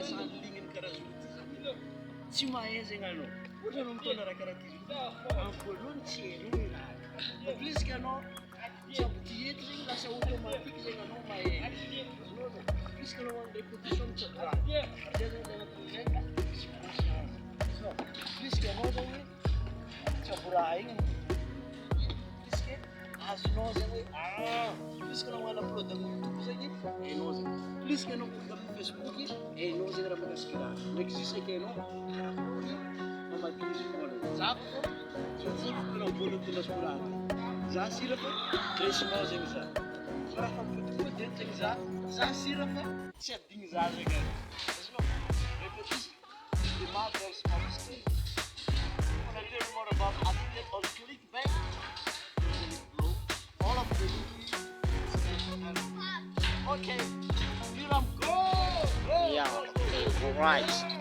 lingin karaha tsy mahay zegny anao. Ohatra anao mitondra raha karaha ty amin'ny voalohany tsy hainao raha. Puisque anao tsy ampitiety zegny lasa automatique zegny anao mahay. Puisque anao amin'ny répétition tsy raha. Zay zegny tegna toy tsy mahasazy. Puisque anao zegny tsy ampy raha igny. Puisque azonao zegny puisque anao mana upload amin'ny YouTube zegny hainao zegny. Puisque anao upload amin'ny Facebook hainao zegny raha mahasiky raha. N'existe que hainao mamadiry vola. Za fô tsy fotona vola tondrasiko raha. Za sira fa resinao zegny za. Fa raha fampifotifody zegny za sira fa tsy adigny za zegny. Azonao répétition. The mother of mistake. When I learn more about athlete on clickbait, all of the okay, here I'm go. Yeah, right.